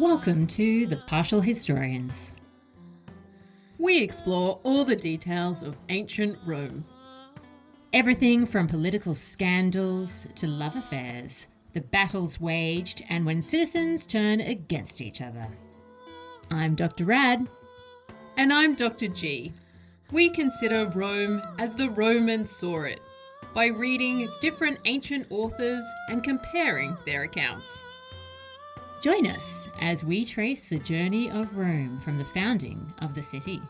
Welcome to The Partial Historians. We explore all the details of ancient Rome. Everything from political scandals to love affairs, the battles waged, and when citizens turn against each other. I'm Dr. Rad. And I'm Dr. G. We consider Rome as the Romans saw it, by reading different ancient authors and comparing their accounts. Join us as we trace the journey of Rome from the founding of the city.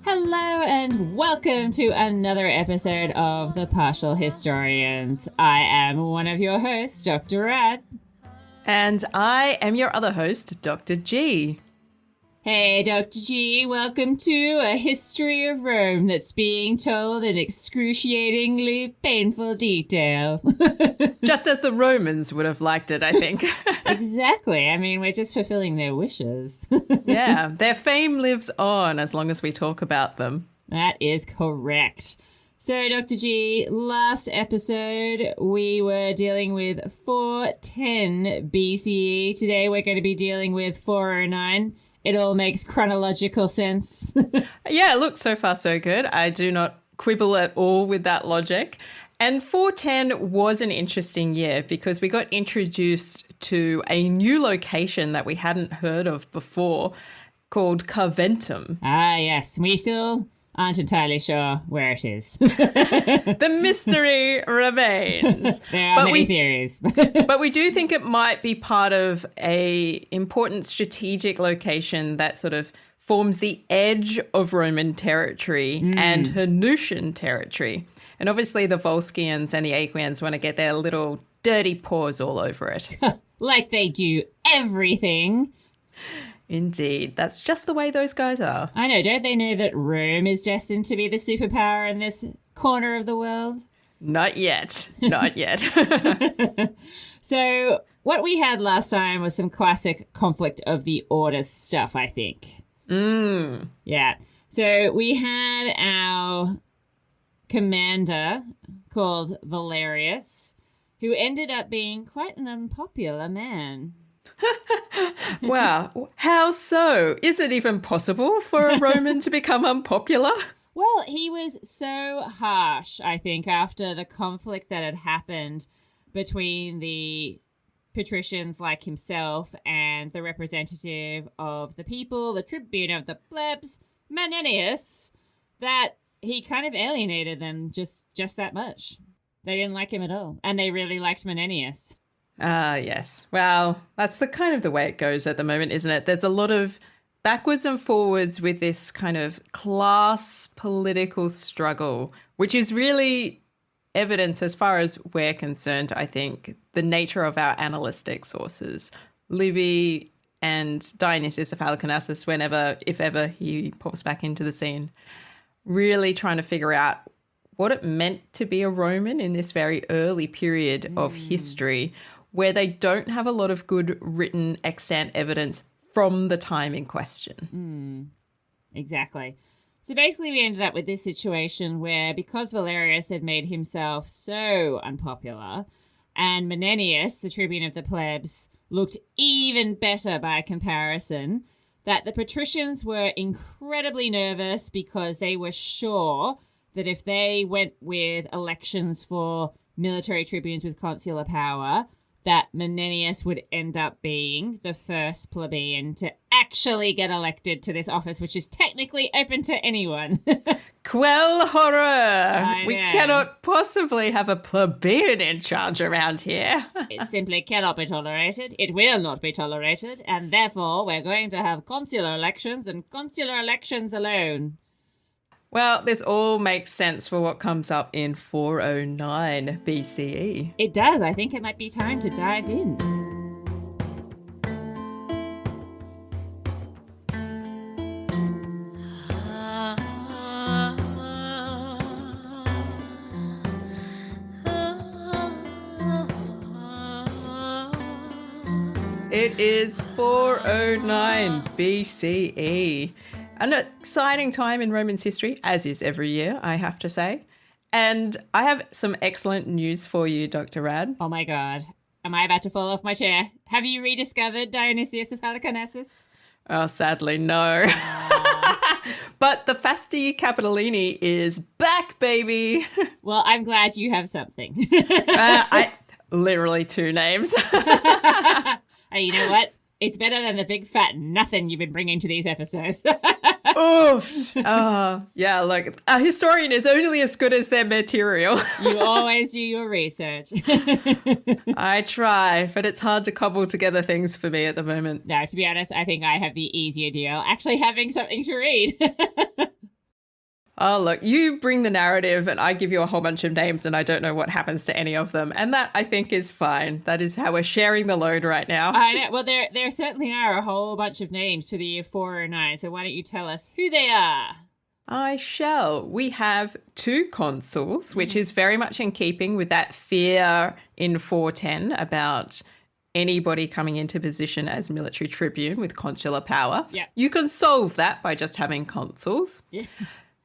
Hello and welcome to another episode of The Partial Historians. I am one of your hosts, Dr. Rad. And I am your other host, Dr. G. Hey, Dr. G, welcome to a history of Rome that's being told in excruciatingly painful detail. Just as the Romans would have liked it, I think. Exactly. I mean, we're just fulfilling their wishes. Yeah, their fame lives on as long as we talk about them. That is correct. So, Dr. G, last episode we were dealing with 410 BCE. Today we're going to be dealing with 409. It all makes chronological sense. Yeah, look, so far so good. I do not quibble at all with that logic. And 410 was an interesting year because we got introduced to a new location that we hadn't heard of before called Carventum. Ah, yes. We still aren't entirely sure where it is. The mystery remains. There are many theories. But we do think it might be part of a important strategic location that sort of forms the edge of Roman territory and Hernutian territory. And obviously the Volscians and the Aequians want to get their little dirty paws all over it. Like they do everything. Indeed. That's just the way those guys are. I know. Don't they know that Rome is destined to be the superpower in this corner of the world? Not yet. Not yet. So what we had last time was some classic conflict of the orders stuff, I think. Yeah. So we had our commander called Valerius, who ended up being quite an unpopular man. Wow. How so? Is it even possible for a Roman to become unpopular? Well, he was so harsh, I think, after the conflict that had happened between the patricians like himself and the representative of the people, the tribune of the plebs, Menenius, that he kind of alienated them just that much. They didn't like him at all, and they really liked Menenius. Ah, yes. Well, that's the kind of the way it goes at the moment, isn't it? There's a lot of backwards and forwards with this kind of class political struggle, which is really evidence, as far as we're concerned, I think, the nature of our analytic sources. Livy and Dionysius of Halicarnassus, whenever, if ever, he pops back into the scene, really trying to figure out what it meant to be a Roman in this very early period of history, where they don't have a lot of good written extant evidence from the time in question. Exactly. So basically we ended up with this situation where, because Valerius had made himself so unpopular and Menenius, the tribune of the plebs, looked even better by comparison, that the patricians were incredibly nervous because they were sure that if they went with elections for military tribunes with consular power, that Menenius would end up being the first plebeian to actually get elected to this office, which is technically open to anyone. Quell horror! We cannot possibly have a plebeian in charge around here. It simply cannot be tolerated. It will not be tolerated. And therefore, we're going to have consular elections and consular elections alone. Well, this all makes sense for what comes up in 409 BCE. It does. I think it might be time to dive in. It is 409 BCE. An exciting time in Romans history, as is every year, I have to say. And I have some excellent news for you, Dr. Rad. Oh my God. Am I about to fall off my chair? Have you rediscovered Dionysius of Halicarnassus? Oh, sadly, no. But the Fasti Capitolini is back, baby. Well, I'm glad you have something. Literally 2 names. Hey, you know what? It's better than the big fat nothing you've been bringing to these episodes. Oof. Yeah, look, a historian is only as good as their material. You always do your research. I try, but it's hard to cobble together things for me at the moment. No, to be honest, I think I have the easier deal, actually having something to read. Oh, look, you bring the narrative and I give you a whole bunch of names and I don't know what happens to any of them. And that, I think, is fine. That is how we're sharing the load right now. I know. Well, there certainly are a whole bunch of names for the year 409. So why don't you tell us who they are? I shall. We have 2 consuls, which is very much in keeping with that fear in 410 about anybody coming into position as military tribune with consular power. Yeah. You can solve that by just having consuls. Yeah.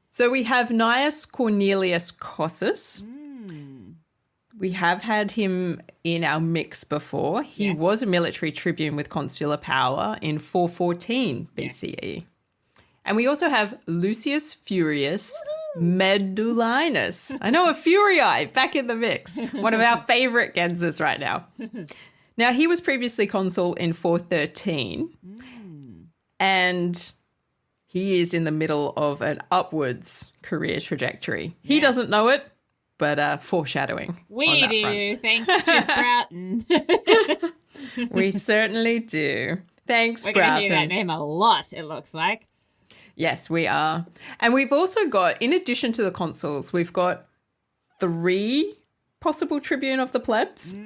So we have Gnaeus Cornelius Cossus. We have had him in our mix before. He was a military tribune with consular power in 414 BCE. And we also have Lucius Furius Medullinus. I know, a Furii back in the mix. One of our favorite Gensers right now. Now, he was previously consul in 413. And he is in the middle of an upwards career trajectory. He doesn't know it, but foreshadowing. We do. Thanks to Broughton. We certainly do. Thanks, We're going to Broughton. hear that name a lot, it looks like. Yes, we are. And we've also got, in addition to the consuls, we've got 3 possible tribune of the plebs.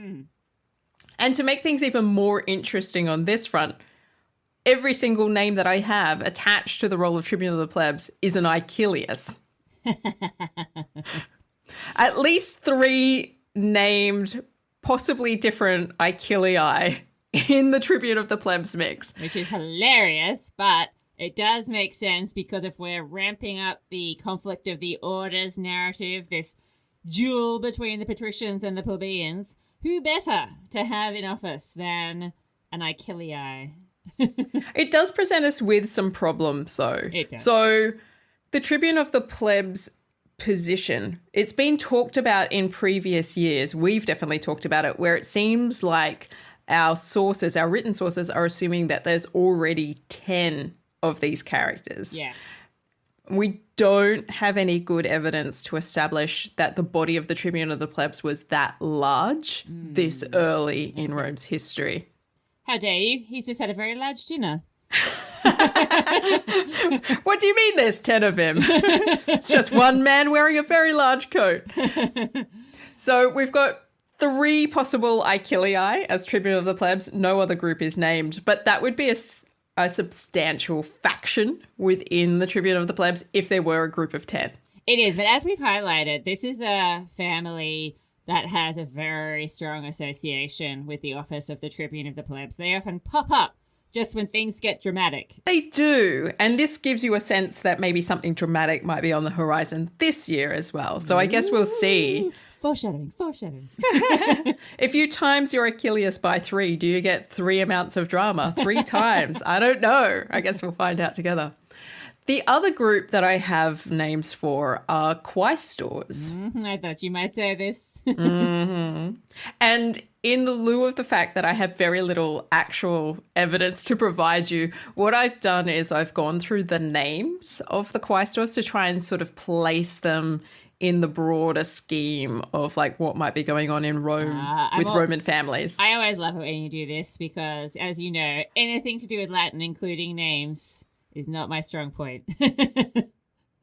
And to make things even more interesting on this front, every single name that I have attached to the role of tribune of the plebs is an Icilius. At least 3 named, possibly different Icilii in the tribune of the plebs mix. Which is hilarious, but it does make sense because if we're ramping up the conflict of the orders narrative, this duel between the patricians and the plebeians, who better to have in office than an Icilii? It does present us with some problems, though. It does. So the tribune of the plebs position, it's been talked about in previous years. We've definitely talked about it, where it seems like our sources, our written sources, are assuming that there's already 10 of these characters. Yeah. We don't have any good evidence to establish that the body of the tribune of the plebs was that large this early in Rome's history. How dare you? He's just had a very large dinner. What do you mean there's 10 of him? It's just one man wearing a very large coat. So we've got 3 possible Icilii as tribune of the plebs. No other group is named, but that would be a substantial faction within the tribune of the plebs if there were a group of 10. It is, but as we've highlighted, this is a family that has a very strong association with the office of the tribune of the plebs. They often pop up just when things get dramatic. They do. And this gives you a sense that maybe something dramatic might be on the horizon this year as well. So I guess we'll see. Foreshadowing. If you times your Achilles by 3, do you get 3 amounts of drama? 3 times? I don't know. I guess we'll find out together. The other group that I have names for are quaestors. I thought you might say this. And in the lieu of the fact that I have very little actual evidence to provide you, what I've done is I've gone through the names of the quaestors to try and sort of place them in the broader scheme of like what might be going on in Rome with Roman families. I always love it when you do this because, as you know, anything to do with Latin, including names, is not my strong point.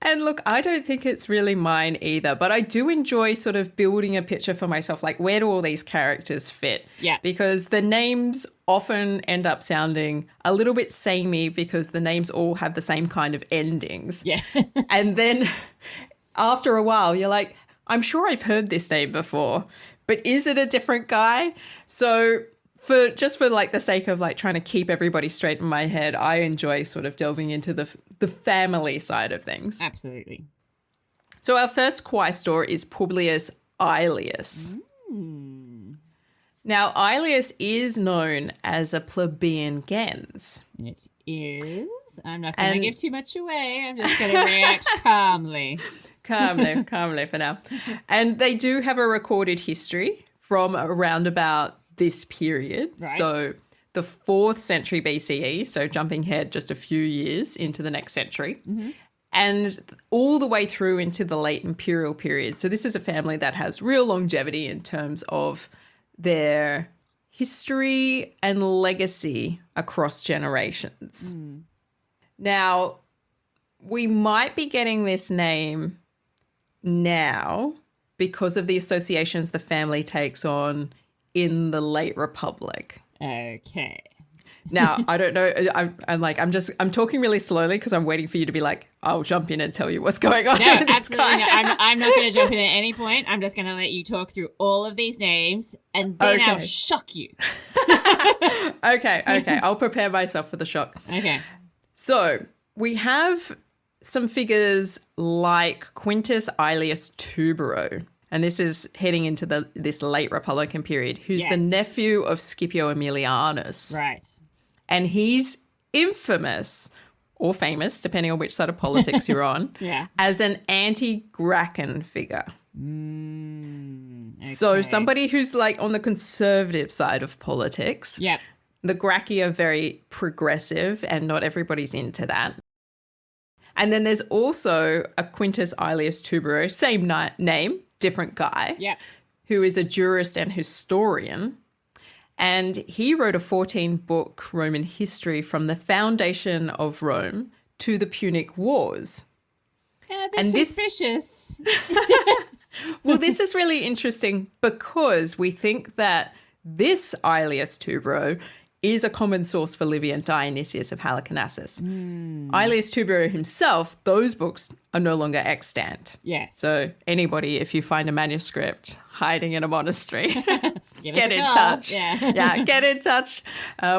And look, I don't think it's really mine either, but I do enjoy sort of building a picture for myself, like where do all these characters fit? Yeah. Because the names often end up sounding a little bit samey because the names all have the same kind of endings. Yeah. And then after a while, you're like, I'm sure I've heard this name before, but is it a different guy? So for like the sake of like trying to keep everybody straight in my head, I enjoy sort of delving into the family side of things. Absolutely. So our first quaestor is Publius Aelius. Now, Aelius is known as a plebeian gens. It is. I'm not going to give too much away. I'm just going to react calmly. Calmly for now. And they do have a recorded history from around about this period. Right. So the 4th century BCE, so jumping ahead just a few years into the next century. Mm-hmm. And all the way through into the late imperial period. So this is a family that has real longevity in terms of their history and legacy across generations. Now, we might be getting this name now because of the associations the family takes on in the late Republic. Okay. Now, I don't know. I'm talking really slowly because I'm waiting for you to be like, I'll jump in and tell you what's going on. No, absolutely not. I'm not going to jump in at any point. I'm just going to let you talk through all of these names and then I'll shock you. Okay. I'll prepare myself for the shock. Okay. So we have some figures like Quintus Aelius Tubero, and this is heading into this late Republican period, who's the nephew of Scipio Aemilianus. Right. And he's infamous, or famous, depending on which side of politics you're on, as an anti-Gracchan figure. Okay. So somebody who's like on the conservative side of politics. Yep. The Gracchi are very progressive and not everybody's into that. And then there's also a Quintus Aelius Tubero, same name, different guy, who is a jurist and historian. And he wrote a 14-book Roman history from the foundation of Rome to the Punic Wars. Yeah, that's suspicious. Well, this is really interesting because we think that this Aelius Tubero is a common source for Livy and Dionysius of Halicarnassus. Aelius Tubero himself, those books are no longer extant. Yes. So anybody, if you find a manuscript hiding in a monastery, get in call. touch. Yeah. Get in touch.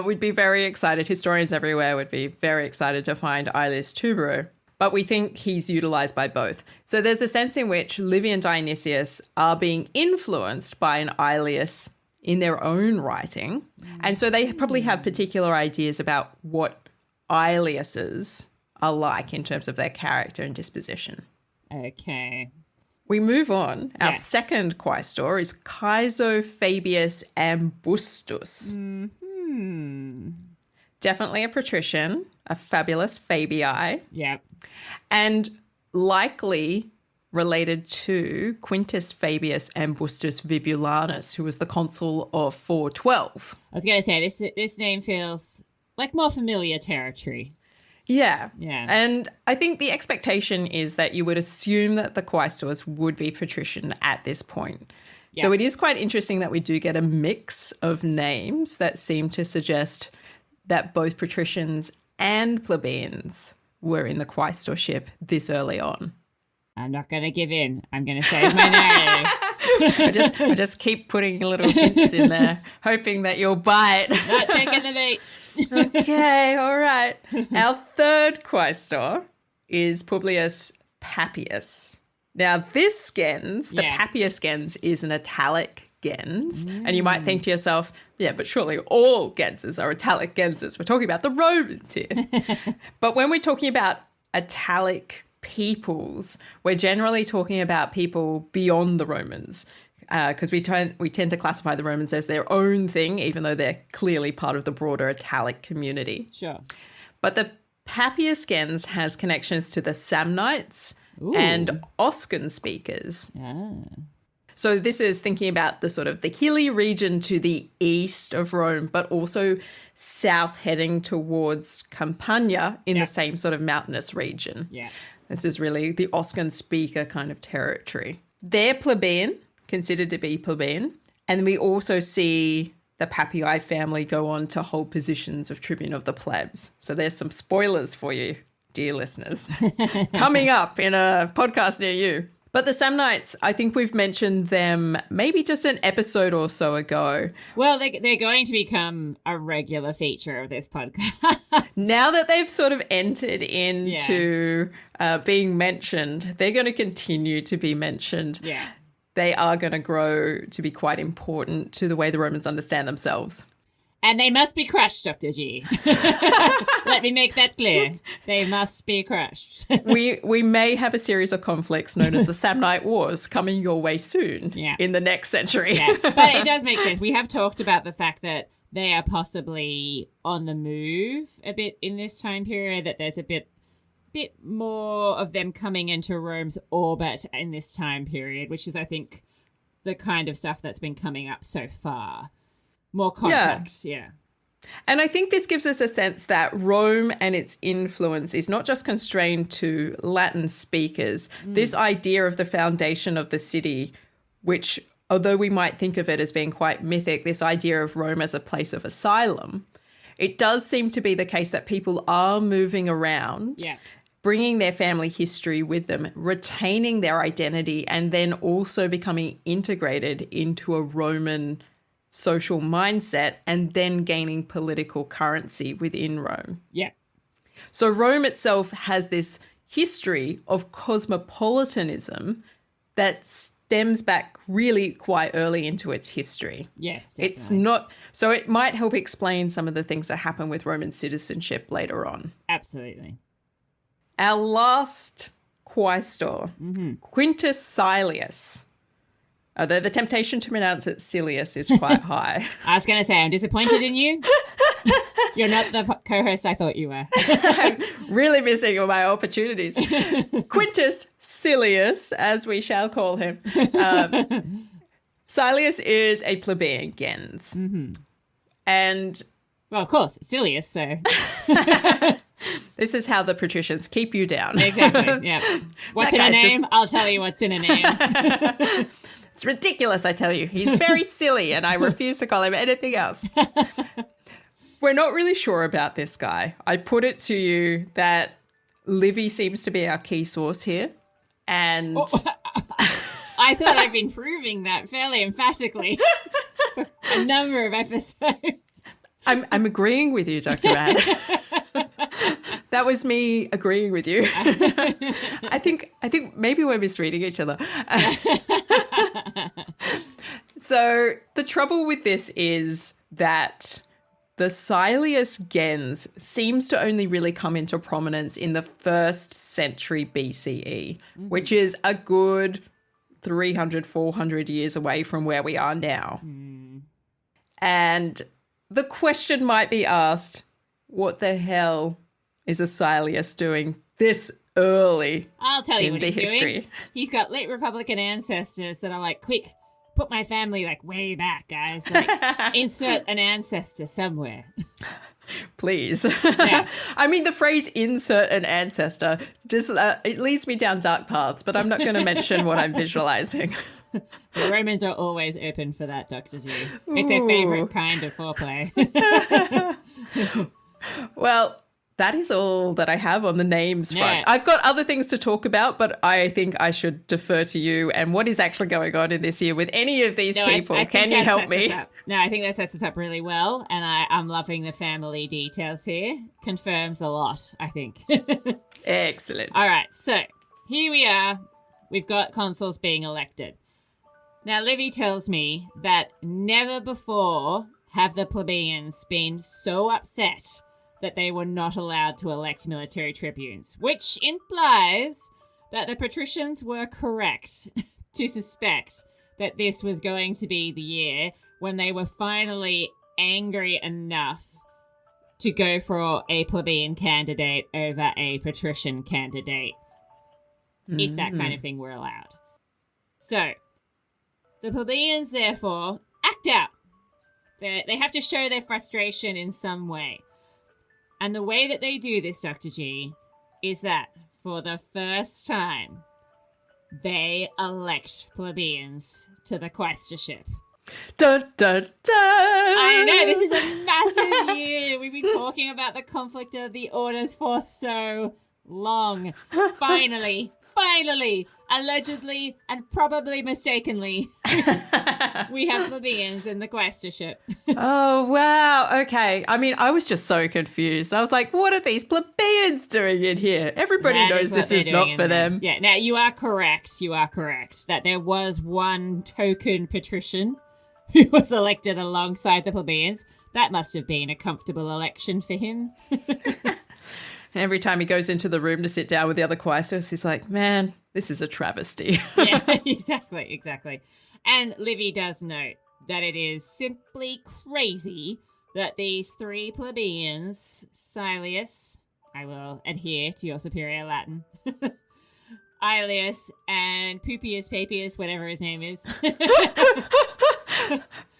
We'd be very excited. Historians everywhere would be very excited to find Aelius Tubero. But we think he's utilized by both. So there's a sense in which Livy and Dionysius are being influenced by an Aelius in their own writing. And so they probably have particular ideas about what Aeliuses are like in terms of their character and disposition. Okay. We move on. Our second quaestor is Caeso Fabius Ambustus. Definitely a patrician, a fabulous Fabii. Yep. And likely related to Quintus Fabius Ambustus Vibulanus, who was the consul of 412. I was going to say, this name feels like more familiar territory. Yeah. Yeah. And I think the expectation is that you would assume that the quaestors would be patrician at this point. Yep. So it is quite interesting that we do get a mix of names that seem to suggest that both patricians and plebeians were in the quaestorship this early on. I'm not going to give in. I'm going to save my narrative. I just keep putting little hints in there, hoping that you'll bite. Not taking the bait. Okay, all right. Our third quaestor is Publius Papius. Now, this gens, the Papius gens, is an italic gens. And you might think to yourself, yeah, but surely all genses are italic genses. We're talking about the Romans here. But when we're talking about italic peoples, we're generally talking about people beyond the Romans, because we tend to classify the Romans as their own thing, even though they're clearly part of the broader Italic community. Sure. But the Papius gens has connections to the Samnites and Oscan speakers. Ah. So this is thinking about the sort of the hilly region to the east of Rome, but also south heading towards Campania in the same sort of mountainous region. Yeah. This is really the Oscan speaker kind of territory. They're plebeian, considered to be plebeian. And we also see the Papii family go on to hold positions of tribune of the plebs. So there's some spoilers for you, dear listeners, coming up in a podcast near you. But the Samnites, I think we've mentioned them maybe just an episode or so ago. Well, they're going to become a regular feature of this podcast. Now that they've sort of entered into being mentioned, they're going to continue to be mentioned. Yeah. They are going to grow to be quite important to the way the Romans understand themselves. And they must be crushed, Dr. G. Let me make that clear. They must be crushed. We may have a series of conflicts known as the Samnite Wars coming your way soon in the next century. Yeah. But it does make sense. We have talked about the fact that they are possibly on the move a bit in this time period, that there's a bit more of them coming into Rome's orbit in this time period, which is, I think, the kind of stuff that's been coming up so far. More context, yeah. And I think this gives us a sense that Rome and its influence is not just constrained to Latin speakers. This idea of the foundation of the city, which, although we might think of it as being quite mythic, this idea of Rome as a place of asylum, it does seem to be the case that people are moving around, bringing their family history with them, retaining their identity, and then also becoming integrated into a Roman social mindset and then gaining political currency within Rome. Yeah. So Rome itself has this history of cosmopolitanism that stems back really quite early into its history. Yes, definitely. It's not, so it might help explain some of the things that happen with Roman citizenship later on. Absolutely. Our last quaestor, Quintus Silius. Although the temptation to pronounce it Silius is quite high. I was going to say, I'm disappointed in you. You're not the co-host I thought you were. I'm really missing all my opportunities. Quintus Silius, as we shall call him. Silius is a plebeian gens. And... well, of course, Silius, so... this is how the patricians keep you down. Exactly, yeah. What's in a name? I'll tell you what's in a name. It's ridiculous, I tell you. He's very silly, and I refuse to call him anything else. We're not really sure about this guy. I put it to you that Livy seems to be our key source here. And I thought I'd been proving that fairly emphatically for a number of episodes. I'm agreeing with you, Dr. Ann. That was me agreeing with you. I think maybe we're misreading each other. So the trouble with this is that the Silius gens seems to only really come into prominence in the 1st century BCE, which is a good 300, 400 years away from where we are now. And the question might be asked, what the hell is a Silius doing this early? I'll tell you in what the he's history? doing. He's got late Republican ancestors that are like, quick, put my family like way back, guys. Like, insert an ancestor somewhere. Please. Yeah. I mean, the phrase insert an ancestor, just it leads me down dark paths, but I'm not going to mention what I'm visualizing. The Romans are always open for that, Dr. G. It's their favorite kind of foreplay. Well, that is all that I have on the names front. Yeah. I've got other things to talk about, but I think I should defer to you and what is actually going on in this year with any of these people. I think Can you that help sets me? us up. No, I think that sets us up really well, and I'm loving the family details here. Confirms a lot, I think. Excellent. All right, so here we are. We've got consuls being elected. Now, Livy tells me that never before have the plebeians been so upset that they were not allowed to elect military tribunes, which implies that the patricians were correct to suspect that this was going to be the year when they were finally angry enough to go for a plebeian candidate over a patrician candidate, if that kind of thing were allowed. So, the plebeians, therefore, act out. They have to show their frustration in some way. And the way that they do this, Dr. G, is that for the first time, they elect plebeians to the quaestorship. Dun, dun, dun. I know, this is a massive year. We've been talking about the conflict of the orders for so long. Finally, Allegedly and probably mistakenly, we have plebeians in the quaestorship. Oh, wow. Okay. I mean, I was just so confused. I was like, what are these plebeians doing in here? Everybody That knows is what this they're is doing not in for there. them. Yeah, now you are correct. You are correct that there was one token patrician who was elected alongside the plebeians. That must have been a comfortable election for him. Every time he goes into the room to sit down with the other quaestors, he's like, man, this is a travesty. Yeah, exactly. And Livy does note that it is simply crazy that these three plebeians, Silius, I will adhere to your superior Latin, Aelius, and Pupius, Papius, whatever his name is.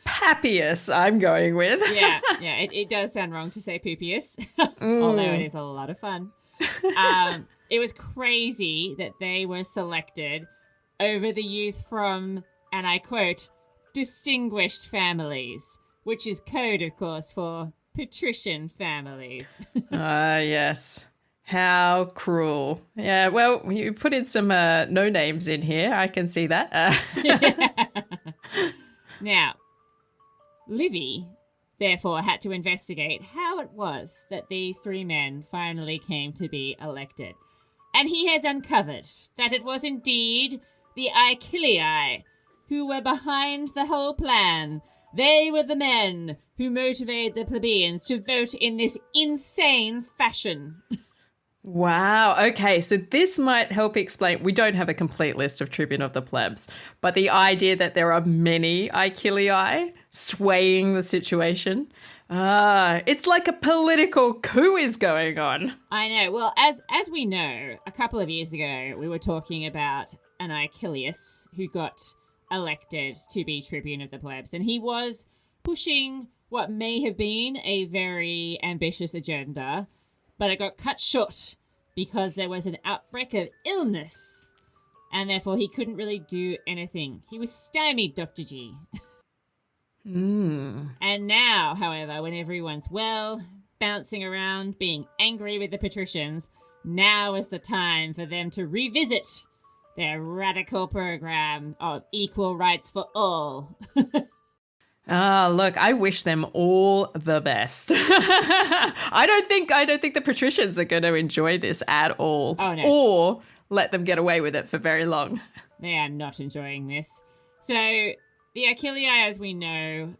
Papius, I'm going with. yeah, it does sound wrong to say Pupius, although it is a lot of fun. It was crazy that they were selected over the youth from, and I quote, distinguished families, which is code, of course, for patrician families. Yes. How cruel. Yeah, well, you put in some no names in here. I can see that. Now, Livy, therefore, had to investigate how it was that these three men finally came to be elected. And he has uncovered that it was indeed the Icilii who were behind the whole plan. They were the men who motivated the plebeians to vote in this insane fashion. Wow. Okay. So this might help explain. We don't have a complete list of Tribune of the Plebs, but the idea that there are many Icilii swaying the situation. It's like a political coup is going on. I know. Well, as we know, a couple of years ago, we were talking about an Icilius who got elected to be Tribune of the Plebs, and he was pushing what may have been a very ambitious agenda, but it got cut short because there was an outbreak of illness, and therefore he couldn't really do anything. He was stymied, Dr. G. And now, however, when everyone's well, bouncing around, being angry with the patricians, now is the time for them to revisit their radical program of equal rights for all. Look, I wish them all the best. I don't think the patricians are going to enjoy this at all. Oh, no. Or let them get away with it for very long. They are not enjoying this. So, the Icilii, as we know,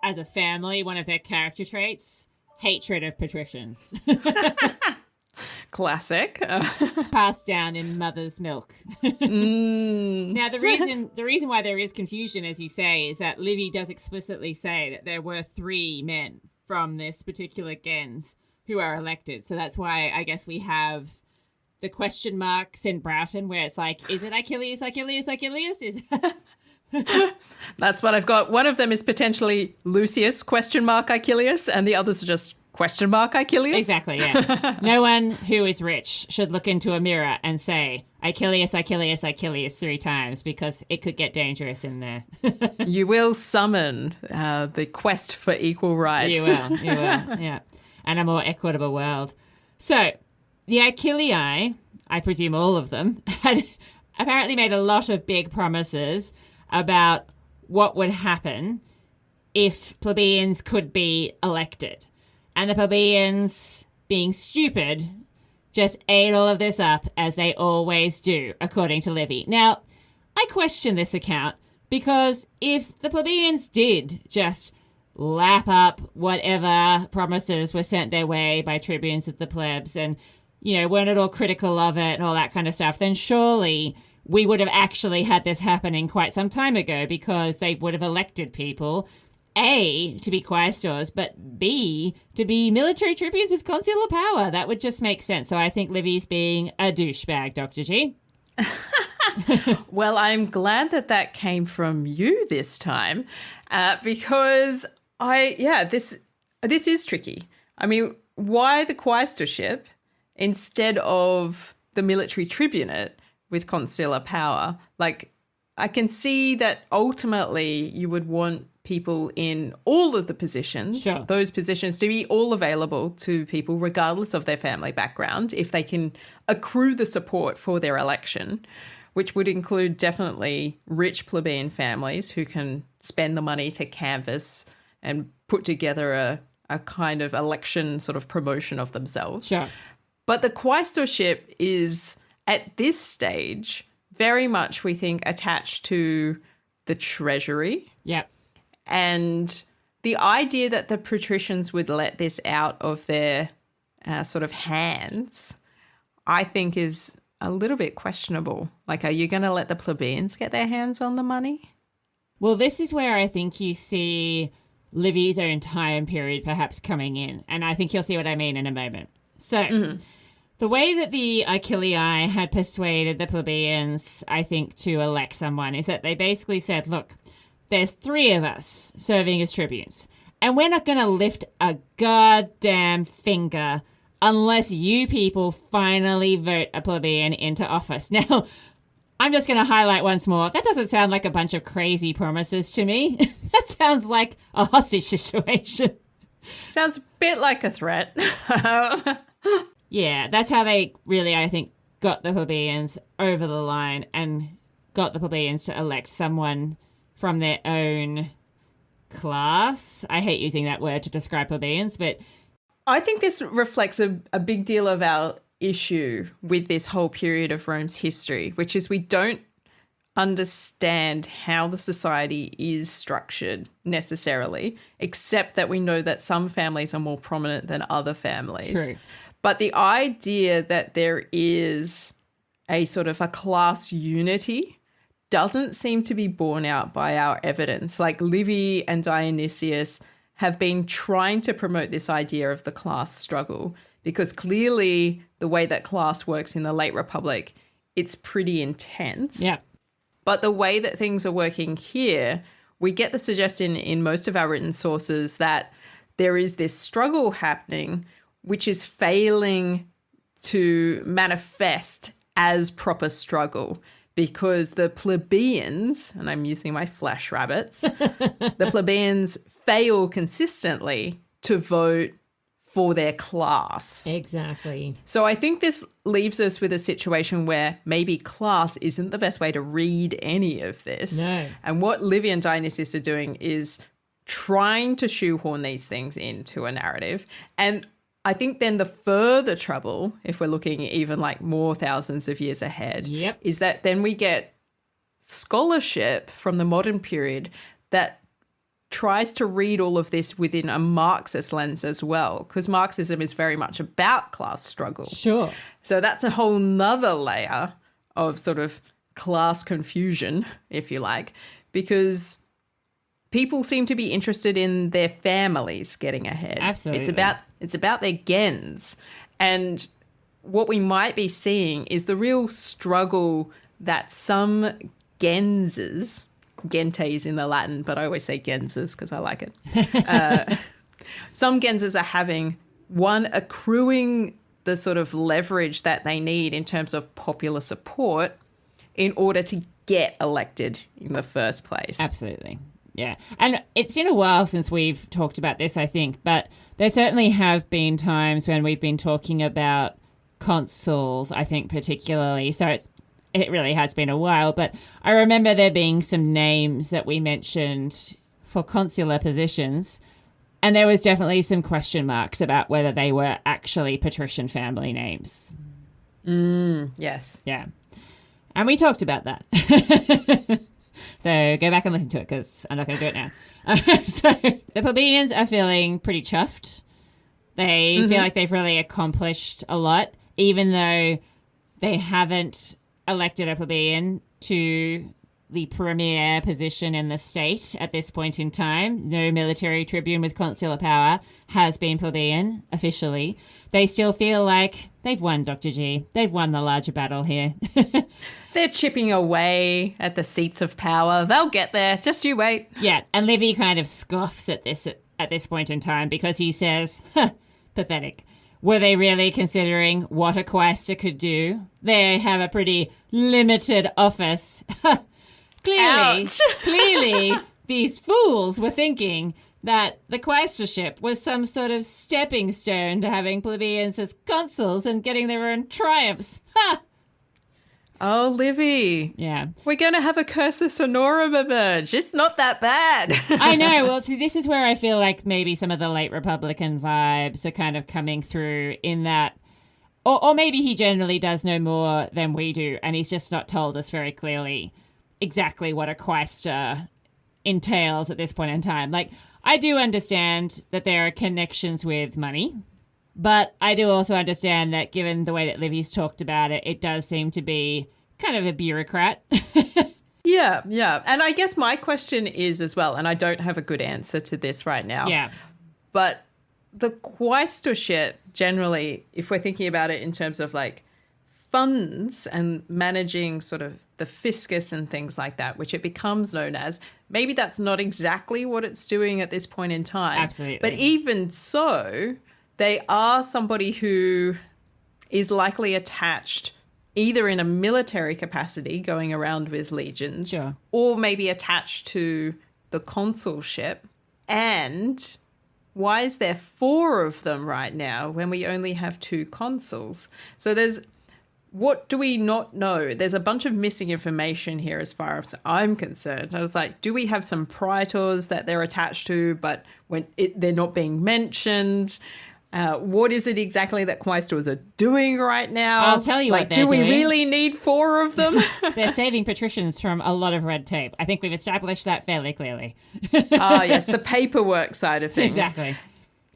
as a family, one of their character traits, hatred of patricians. Classic. Passed down in mother's milk. Now, the reason why there is confusion, as you say, is that Livy does explicitly say that there were three men from this particular gens who are elected. So that's why I guess we have the question marks in Broughton where it's like, is it Achilles? Is That's what I've got. One of them is potentially Lucius Achilles, and the others are just Achilles. Exactly, yeah. No one who is rich should look into a mirror and say, Achilles 3 times, because it could get dangerous in there. You will summon the quest for equal rights. You will, yeah. And a more equitable world. So, the Icilii, I presume all of them, had apparently made a lot of big promises about what would happen if plebeians could be elected. And the plebeians, being stupid, just ate all of this up, as they always do, according to Livy. Now, I question this account, because if the plebeians did just lap up whatever promises were sent their way by tribunes of the plebs and, weren't at all critical of it and all that kind of stuff, then surely we would have actually had this happening quite some time ago, because they would have elected people, A, to be quaestors, but B, to be military tribunes with consular power. That would just make sense. So I think Livy's being a douchebag, Dr. G. Well, I'm glad that came from you this time, because this is tricky. I mean, why the quaestorship instead of the military tribunate with consular power? Like, I can see that ultimately you would want people in all of the positions, sure, those positions to be all available to people regardless of their family background, if they can accrue the support for their election. which would include definitely rich plebeian families who can spend the money to canvass and put together a kind of election sort of promotion of themselves. Sure. But the quaestorship is, at this stage, very much, we think, attached to the treasury. Yep. And the idea that the patricians would let this out of their sort of hands, I think, is a little bit questionable. Like, are you going to let the plebeians get their hands on the money? Well, this is where I think you see Livy's own time period perhaps coming in. And I think you'll see what I mean in a moment. So the way that the Icilii had persuaded the plebeians, I think, to elect someone is that they basically said, look, there's 3 of us serving as tribunes, and we're not going to lift a goddamn finger unless you people finally vote a plebeian into office. Now, I'm just going to highlight once more, that doesn't sound like a bunch of crazy promises to me. That sounds like a hostage situation. Sounds a bit like a threat. Yeah, that's how they really, I think, got the plebeians over the line and got the plebeians to elect someone from their own class. I hate using that word to describe plebeians, but I think this reflects a big deal of our issue with this whole period of Rome's history, which is we don't understand how the society is structured necessarily, except that we know that some families are more prominent than other families. True. But the idea that there is a sort of a class unity doesn't seem to be borne out by our evidence. Like Livy and Dionysius have been trying to promote this idea of the class struggle, because clearly the way that class works in the late Republic, it's pretty intense. yeah. But the way that things are working here, we get the suggestion in most of our written sources that there is this struggle happening which is failing to manifest as proper struggle, because the plebeians, and I'm using my flash rabbits, the plebeians fail consistently to vote for their class. Exactly. So I think this leaves us with a situation where maybe class isn't the best way to read any of this. No. And what Livy and Dionysius are doing is trying to shoehorn these things into a narrative. And I think then the further trouble, if we're looking even like more thousands of years ahead, Yep. is that then we get scholarship from the modern period that tries to read all of this within a Marxist lens as well, because Marxism is very much about class struggle. Sure. So that's a whole nother layer of sort of class confusion, if you like, because people seem to be interested in their families getting ahead. Absolutely. It's about their gens. And what we might be seeing is the real struggle that some genses, gentes in the Latin, but I always say genses because I like it. Some genses are having, one, accruing the sort of leverage that they need in terms of popular support in order to get elected in the first place. Absolutely. Yeah. And it's been a while since we've talked about this, I think, but there certainly have been times when we've been talking about consuls, I think, particularly. So it really has been a while, but I remember there being some names that we mentioned for consular positions, and there was definitely some question marks about whether they were actually patrician family names. Yes. Yeah. And we talked about that. So go back and listen to it, because I'm not going to do it now. So the plebeians are feeling pretty chuffed. They feel like they've really accomplished a lot, even though they haven't elected a plebeian to the premier position in the state at this point in time. No military tribune with consular power has been plebeian officially. They still feel like they've won, Dr. G. They've won the larger battle here. They're chipping away at the seats of power. They'll get there. Just you wait. Yeah, and Livy kind of scoffs at this point in time, because he says, pathetic. Were they really considering what a quaestor could do? They have a pretty limited office. Clearly, these fools were thinking that the quaestorship was some sort of stepping stone to having plebeians as consuls and getting their own triumphs. Ha! Oh, Livy. Yeah. We're going to have a cursus honorum emerge. It's not that bad. I know. Well, see, this is where I feel like maybe some of the late Republican vibes are kind of coming through in that, or maybe he generally does know more than we do, and he's just not told us very clearly exactly what a quaestor entails at this point in time. Like, I do understand that there are connections with money, but I do also understand that given the way that Livy's talked about it, it does seem to be kind of a bureaucrat. Yeah. And I guess my question is as well, and I don't have a good answer to this right now. Yeah. But the quaestorship generally, if we're thinking about it in terms of like funds and managing sort of the fiscus and things like that, which it becomes known as, maybe that's not exactly what it's doing at this point in time. Absolutely. But even so, they are somebody who is likely attached either in a military capacity going around with legions, sure, or maybe attached to the consulship. And why is there 4 of them right now when we only have 2 consuls? So what do we not know? There's a bunch of missing information here as far as I'm concerned. I was like, do we have some praetors that they're attached to, but they're not being mentioned? What is it exactly that quaestors are doing right now? I'll tell you what they're doing. Do we really need 4 of them? They're saving patricians from a lot of red tape. I think we've established that fairly clearly. Yes, the paperwork side of things. Exactly.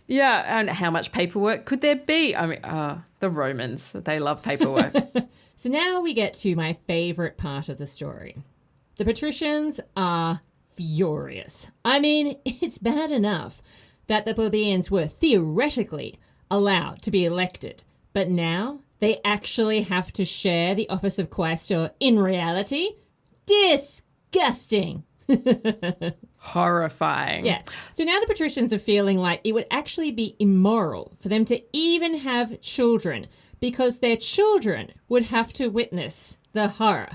Yeah, and how much paperwork could there be? I mean, the Romans, they love paperwork. So now we get to my favorite part of the story. The patricians are furious. I mean, it's bad enough that the plebeians were theoretically allowed to be elected, but now they actually have to share the office of quaestor in reality? Disgusting. Horrifying. Yeah. So now the patricians are feeling like it would actually be immoral for them to even have children because their children would have to witness the horror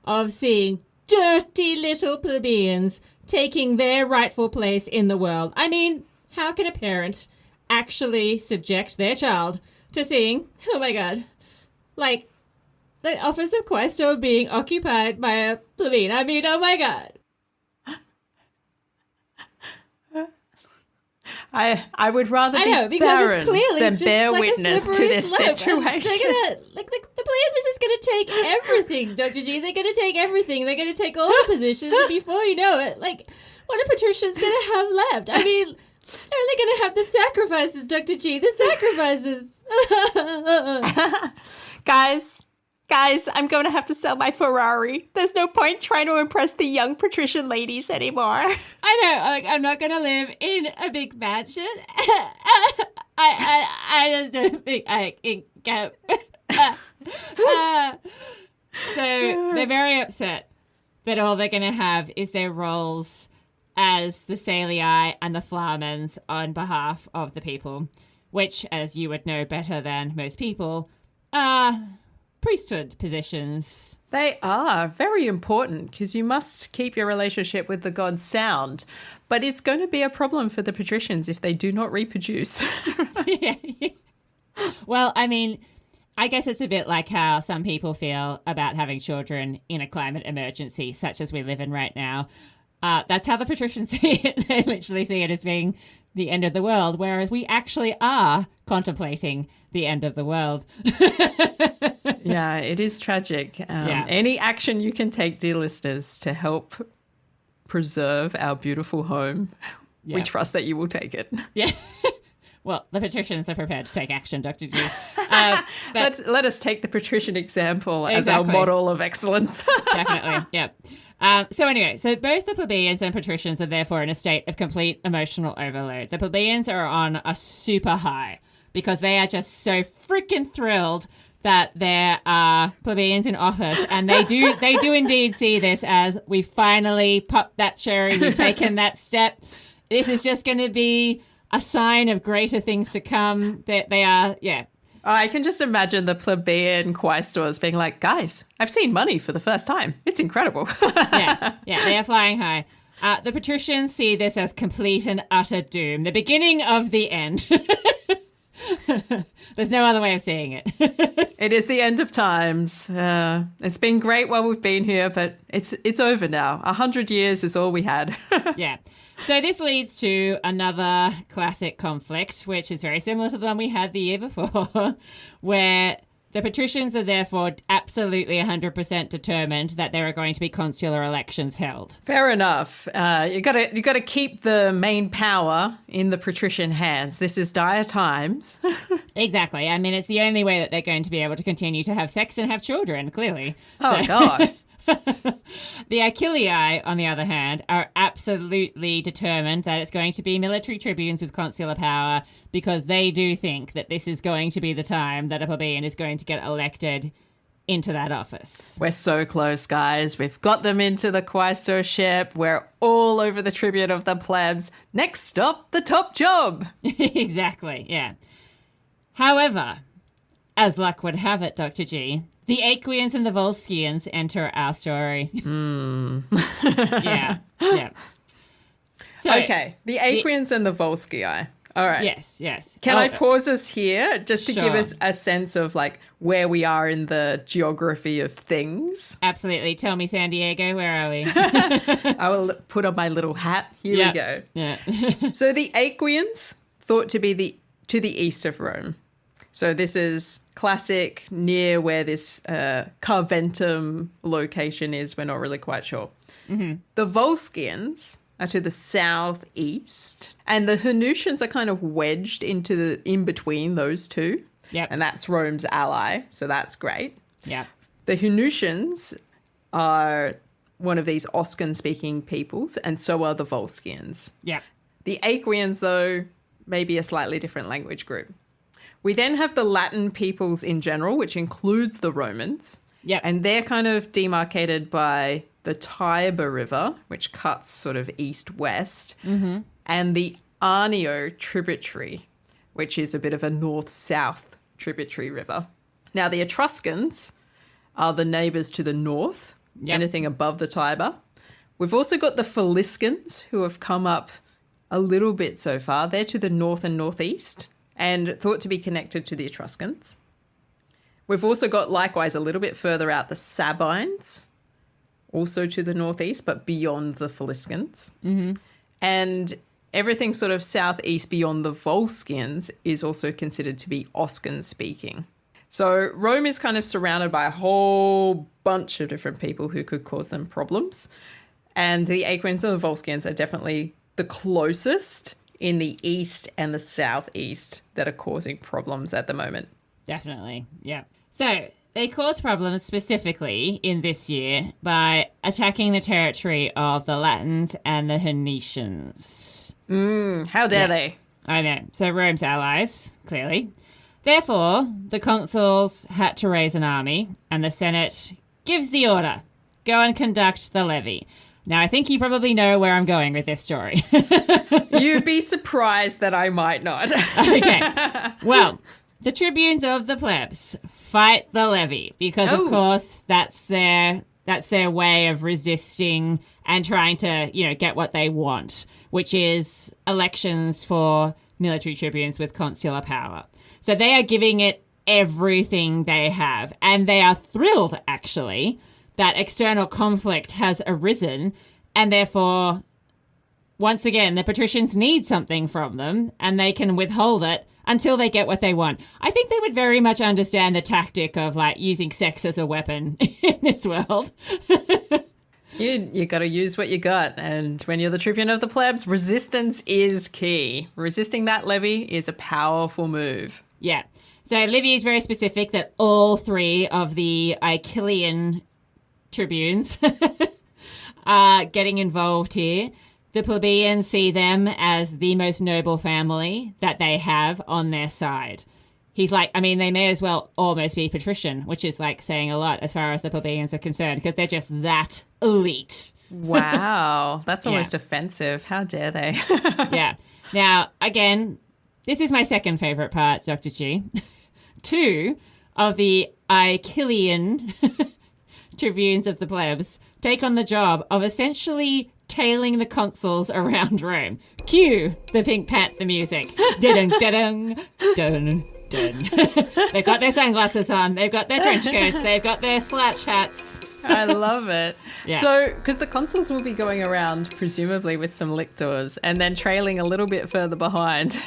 of seeing dirty little plebeians taking their rightful place in the world. I mean, how can a parent actually subject their child to seeing, oh my God, like the office of quaestor being occupied by a plebeian? I mean, oh my God. I would rather be barren than bear like witness to this situation. They're gonna, like the plebeians are just going to take everything, Dr. G. They're going to take everything. They're going to take all the positions, and before you know it, like, what are patricians going to have left? I mean, they're only going to have the sacrifices, Dr. G. The sacrifices. Guys, I'm going to have to sell my Ferrari. There's no point trying to impress the young patrician ladies anymore. I know, like, I'm not going to live in a big mansion. I just don't think I can go. So they're very upset that all they're going to have is their roles as the Salii and the Flamens on behalf of the people, which, as you would know better than most people, are priesthood positions. They are very important because you must keep your relationship with the gods sound. But it's going to be a problem for the patricians if they do not reproduce. Yeah. Well, I mean, I guess it's a bit like how some people feel about having children in a climate emergency such as we live in right now. That's how the patricians see it. They literally see it as being the end of the world, whereas we actually are contemplating the end of the world. Yeah, it is tragic. Any action you can take, dear listeners, to help preserve our beautiful home, we trust that you will take it. Yeah. Well, the patricians are prepared to take action, Dr. G. Let us take the patrician example as our model of excellence. Definitely, yeah. So both the plebeians and patricians are therefore in a state of complete emotional overload. The plebeians are on a super high because they are just so freaking thrilled that there are plebeians in office, and they do indeed see this as, we finally popped that cherry, we've taken that step. This is just going to be a sign of greater things to come. That they are, yeah. I can just imagine the plebeian quaestors being like, guys, I've seen money for the first time. It's incredible. Yeah, they are flying high. The patricians see this as complete and utter doom, the beginning of the end. There's no other way of seeing it. It is the end of times. It's been great while we've been here, but it's over now. 100 years is all we had. Yeah. So this leads to another classic conflict, which is very similar to the one we had the year before, where the patricians are therefore absolutely 100% determined that there are going to be consular elections held. Fair enough. You gotta keep the main power in the patrician hands. This is dire times. Exactly. I mean, it's the only way that they're going to be able to continue to have sex and have children, clearly. Oh, God. The Icilii, on the other hand, are absolutely determined that it's going to be military tribunes with consular power because they do think that this is going to be the time that a plebeian is going to get elected into that office. We're so close, guys. We've got them into the quaestorship. We're all over the tribune of the plebs. Next stop, the top job. Exactly, yeah. However, as luck would have it, Dr. G, the Aequians and the Volscians enter our story. Yeah. So, okay, the Aequians and the Volscii. All right. Yes. Can I pause us here just to give Sure. us a sense of like where we are in the geography of things? Absolutely. Tell me, San Diego, where are we? I will put on my little hat. Here we go. Yeah. So the Aequians thought to be to the east of Rome. So this is classic near where this Carventum location is. We're not really quite sure. Mm-hmm. The Volscians are to the southeast, and the Hernutians are kind of wedged in between those two. Yep. And that's Rome's ally, so that's great. Yeah. The Hernutians are one of these Oscan-speaking peoples, and so are the Volscians. Yeah. The Aequians, though, may be a slightly different language group. We then have the Latin peoples in general, which includes the Romans. Yep. And they're kind of demarcated by the Tiber River, which cuts sort of east-west, and the Arno tributary, which is a bit of a north-south tributary river. Now, the Etruscans are the neighbours to the north, anything above the Tiber. We've also got the Faliscans, who have come up a little bit so far. They're to the north and northeast, and thought to be connected to the Etruscans. We've also got, likewise, a little bit further out, the Sabines, also to the northeast, but beyond the Faliscans. Mm-hmm. And everything sort of southeast beyond the Volscians is also considered to be Oscan-speaking. So Rome is kind of surrounded by a whole bunch of different people who could cause them problems. And the Aequians and the Volscians are definitely the closest in the east and the southeast that are causing problems at the moment. Definitely. Yeah. So they caused problems specifically in this year by attacking the territory of the Latins and the Hernicians. How dare they? I know. So Rome's allies, clearly. Therefore, the consuls had to raise an army, and the Senate gives the order. Go and conduct the levy. Now, I think you probably know where I'm going with this story. You'd be surprised that I might not. Okay. Well, the tribunes of the plebs fight the levy because, of course, that's their way of resisting and trying to, get what they want, which is elections for military tribunes with consular power. So they are giving it everything they have, and they are thrilled, actually, that external conflict has arisen, and therefore, once again, the patricians need something from them, and they can withhold it until they get what they want. I think they would very much understand the tactic of, using sex as a weapon in this world. You got to use what you got, and when you're the tribune of the plebs, resistance is key. Resisting that levy is a powerful move. Yeah. So Livy is very specific that all three of the Icilian tribunes are getting involved here. The plebeians see them as the most noble family that they have on their side. He's like, they may as well almost be patrician, which is saying a lot as far as the plebeians are concerned, because they're just that elite. Wow, that's almost offensive. How dare they? Yeah. Now, again, this is my second favorite part, Dr. G. Two of the Icilian tribunes of the plebs take on the job of essentially tailing the consuls around Rome. Cue the Pink Panther music. Dun dun dun dun. They've got their sunglasses on. They've got their trench coats. They've got their slouch hats. I love it. Yeah. So, because the consuls will be going around, presumably with some lictors, and then trailing a little bit further behind.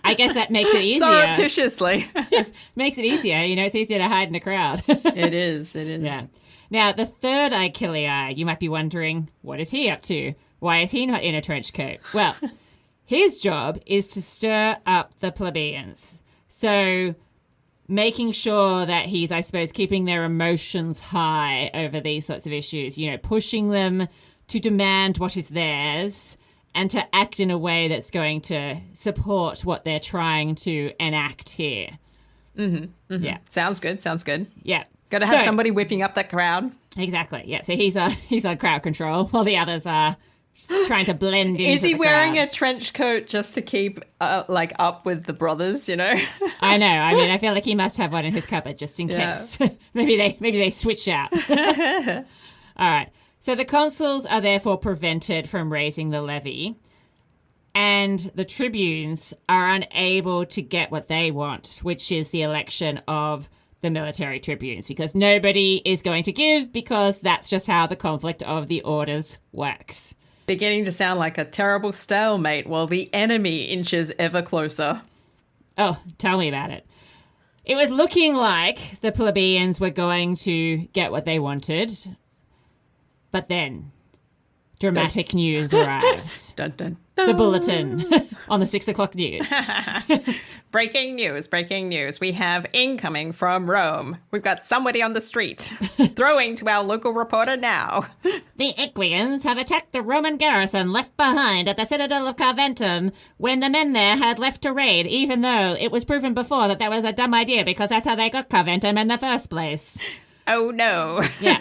I guess that makes it easier. Surreptitiously. Makes it easier. It's easier to hide in a crowd. It is. Yeah. Now, the third Icilii, you might be wondering, what is he up to? Why is he not in a trench coat? Well, his job is to stir up the plebeians. So making sure that he's, I suppose, keeping their emotions high over these sorts of issues, pushing them to demand what is theirs and to act in a way that's going to support what they're trying to enact here. Mm-hmm. Yeah. Sounds good. Yeah. Got to have somebody whipping up that crowd. Exactly. Yeah. So he's on crowd control while the others are just trying to blend into Is he the wearing crowd. a trench coat just to keep up with the brothers, I know. I mean, I feel like he must have one in his cupboard just in case. maybe they switch out. All right. So the consuls are therefore prevented from raising the levy, and the tribunes are unable to get what they want, which is the election of the military tribunes, because nobody is going to give, because that's just how the conflict of the orders works. Beginning to sound like a terrible stalemate while the enemy inches ever closer. Oh, tell me about it. It was looking like the plebeians were going to get what they wanted, but then dramatic news arrives. Dun, dun, dun. The bulletin on the 6 o'clock news. Breaking news. We have incoming from Rome. We've got somebody on the street. Throwing to our local reporter now. The Equians have attacked the Roman garrison left behind at the citadel of Carventum when the men there had left to raid, even though it was proven before that was a dumb idea because that's how they got Carventum in the first place. Oh, no. Yeah.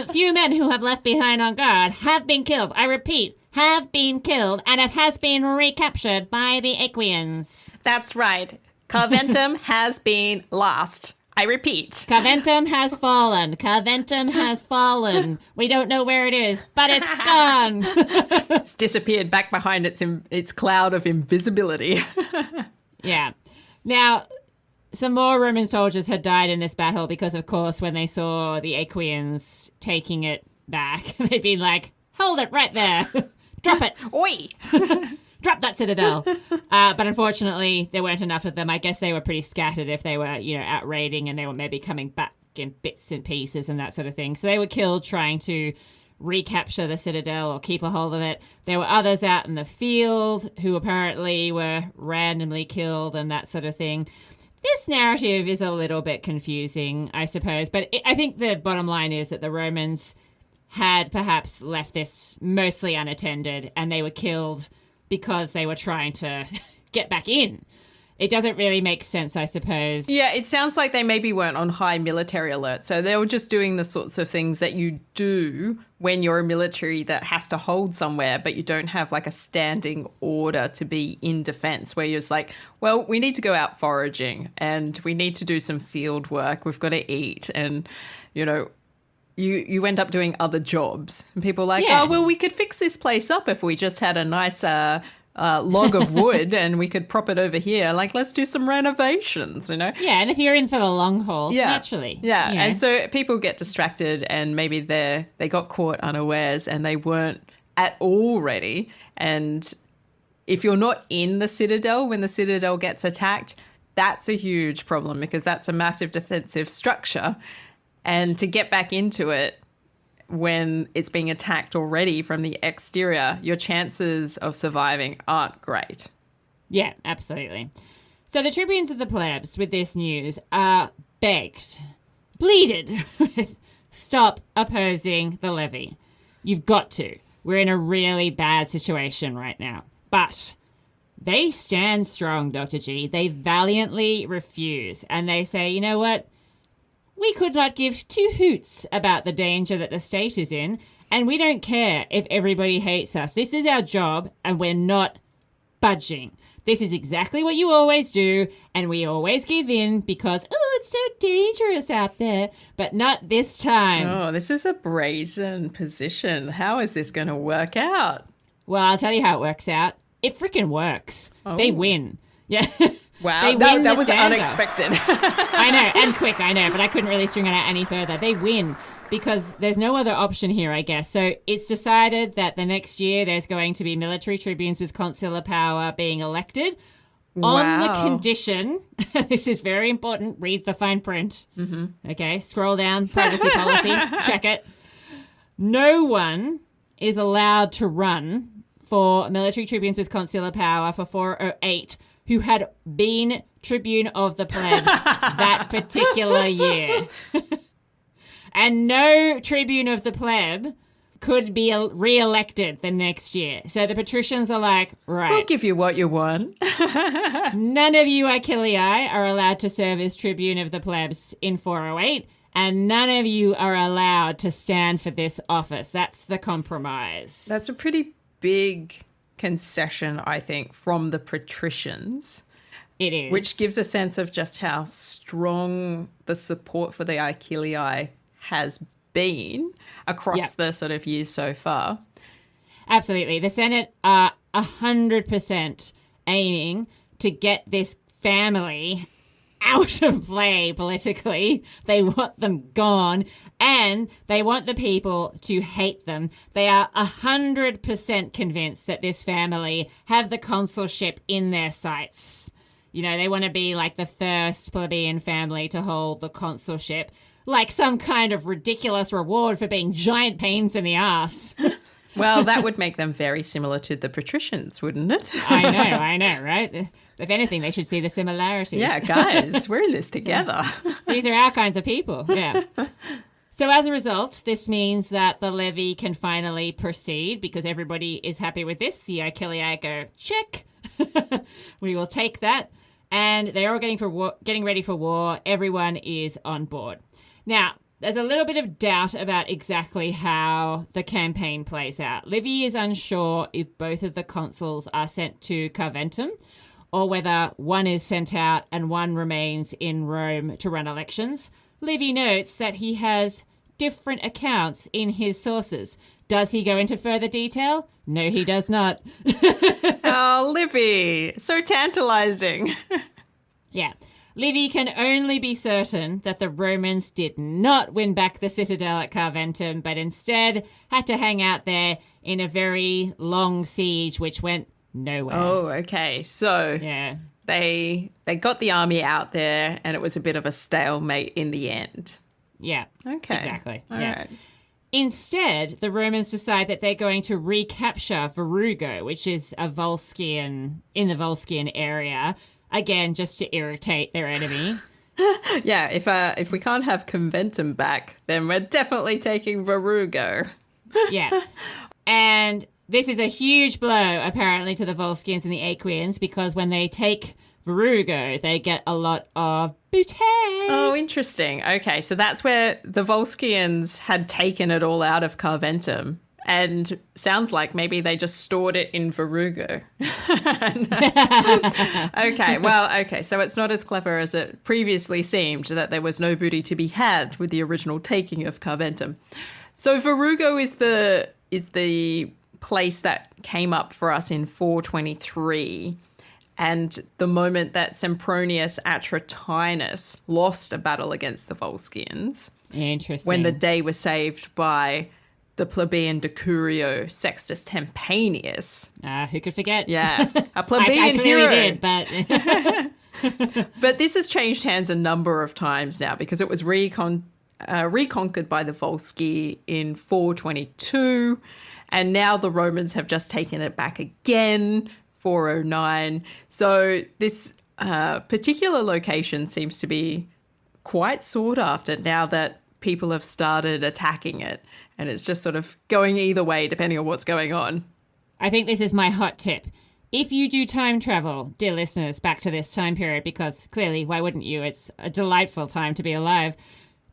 The few men who have left behind on guard have been killed. I repeat, have been killed, and it has been recaptured by the Equians. That's right. Carventum has been lost. I repeat. Carventum has fallen. Carventum has fallen. We don't know where it is, but it's gone. It's disappeared back behind its cloud of invisibility. Yeah. Now, some more Roman soldiers had died in this battle because, of course, when they saw the Equians taking it back, they'd been like, hold it right there. Drop it. Oi! Drop that citadel. But unfortunately, there weren't enough of them. I guess they were pretty scattered if they were, out raiding, and they were maybe coming back in bits and pieces and that sort of thing. So they were killed trying to recapture the citadel or keep a hold of it. There were others out in the field who apparently were randomly killed and that sort of thing. This narrative is a little bit confusing, I suppose. But I think the bottom line is that the Romans had perhaps left this mostly unattended, and they were killed because they were trying to get back in. It doesn't really make sense, I suppose. Yeah, it sounds like they maybe weren't on high military alert. So they were just doing the sorts of things that you do when you're a military that has to hold somewhere, but you don't have like a standing order to be in defense, where you're just like, well, we need to go out foraging and we need to do some field work. We've got to eat. And, you end up doing other jobs. And people are like, Yeah. oh, well, we could fix this place up if we just had a nice log of wood and we could prop it over here. Like, let's do some renovations, Yeah, and if you're in for the long haul, naturally. Yeah, and so people get distracted and maybe they got caught unawares and they weren't at all ready. And if you're not in the citadel when the citadel gets attacked, that's a huge problem because that's a massive defensive structure. And to get back into it when it's being attacked already from the exterior, your chances of surviving aren't great. Yeah, absolutely. So the tribunes of the plebs with this news are begged, pleaded with, stop opposing the levy. You've got to. We're in a really bad situation right now. But they stand strong, Dr. G. They valiantly refuse. And they say, you know what? We could not give two hoots about the danger that the state is in, and we don't care if everybody hates us. This is our job, and we're not budging. This is exactly what you always do, and we always give in because, it's so dangerous out there, but not this time. Oh, this is a brazen position. How is this going to work out? Well, I'll tell you how it works out. It freaking works. They win. Yeah. Wow, They win that the was stand-up. unexpected. I know, and quick, I know, but I couldn't really string it out any further. They win because there's no other option here, I guess. So it's decided that the next year there's going to be military tribunes with consular power being elected on the condition, this is very important, read the fine print. Mm-hmm. Okay, scroll down, privacy policy, check it. No one is allowed to run for military tribunes with consular power for 408 who had been tribune of the plebs that particular year. And no tribune of the pleb could be re-elected the next year. So the patricians are like, right. We'll give you what you want. None of you Icilii are allowed to serve as tribune of the plebs in 408, and none of you are allowed to stand for this office. That's the compromise. That's a pretty big concession, I think, from the patricians. It is. Which gives a sense of just how strong the support for the Icilii has been across the sort of years so far. Absolutely. The Senate are 100% aiming to get this family out of play politically. They want them gone, and they want the people to hate them. They are 100% convinced that this family have the consulship in their sights. You know, they want to be like the first plebeian family to hold the consulship, like some kind of ridiculous reward for being giant pains in the ass. Well, that would make them very similar to the patricians, wouldn't it? I know, right? If anything, they should see the similarities. Yeah, guys, we're in this together. These are our kinds of people, yeah. So as a result, this means that the levy can finally proceed because everybody is happy with this. The Icilii go, check. We will take that. And they're all getting ready for war. Everyone is on board. Now, there's a little bit of doubt about exactly how the campaign plays out. Livy is unsure if both of the consuls are sent to Carventum or whether one is sent out and one remains in Rome to run elections. Livy notes that he has different accounts in his sources. Does he go into further detail? No, he does not. Oh, Livy, so tantalizing. Yeah. Livy can only be certain that the Romans did not win back the citadel at Carventum, but instead had to hang out there in a very long siege, which went nowhere. Oh, okay. So Yeah. they got the army out there and it was a bit of a stalemate in the end. Yeah. Okay. Exactly. All yeah. right. Instead, the Romans decide that they're going to recapture Verugo, which is in the Volscian area, again, just to irritate their enemy. Yeah, if we can't have Conventum back, then we're definitely taking Verugo. Yeah. And this is a huge blow, apparently, to the Volscians and the Aequians, because when they take Verugo, they get a lot of bouteille. Oh, interesting. Okay, so that's where the Volscians had taken it all out of Carventum. And sounds like maybe they just stored it in Verugo. Okay, so it's not as clever as it previously seemed that there was no booty to be had with the original taking of Carventum. So Verugo is the place that came up for us in 423. And the moment that Sempronius Atratinus lost a battle against the Volscians. Interesting. When the day was saved by the plebeian decurio Sextus Tempanius. Who could forget? Yeah, a plebeian I hero. did, but... But this has changed hands a number of times now because it was reconquered by the Volsci in 422. And now the Romans have just taken it back again, 409. So this particular location seems to be quite sought after now that people have started attacking it. And it's just sort of going either way, depending on what's going on. I think this is my hot tip. If you do time travel, dear listeners, back to this time period, because clearly, why wouldn't you? It's a delightful time to be alive.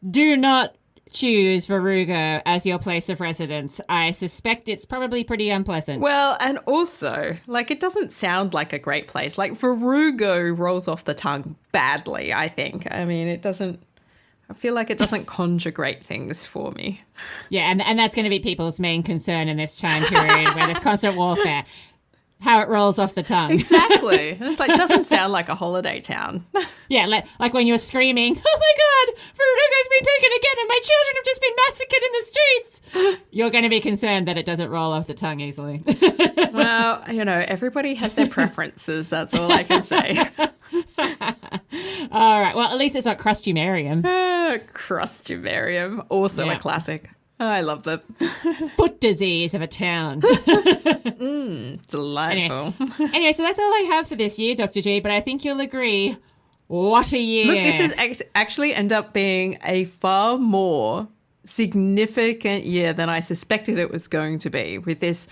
Do not choose Verrugo as your place of residence, I suspect it's probably pretty unpleasant. Well, and also, like, it doesn't sound like a great place. Like, Verrugo rolls off the tongue badly, I think. I mean, it doesn't... I feel like it doesn't conjure great things for me. Yeah, and that's going to be people's main concern in this time period where there's constant warfare. How it rolls off the tongue. Exactly. And it's like, it doesn't sound like a holiday town. Yeah, like when you're screaming, oh my God, Verrugo's been taken again and my children have just been massacred in the streets. You're going to be concerned that it doesn't roll off the tongue easily. Well, you know, everybody has their preferences. That's all I can say. All right. Well, at least it's not Crustumerium. Crustumerium, also a classic. I love the Foot disease of a town. delightful. Anyway, so that's all I have for this year, Dr. G, but I think you'll agree, what a year. Look, this is actually end up being a far more significant year than I suspected it was going to be, with this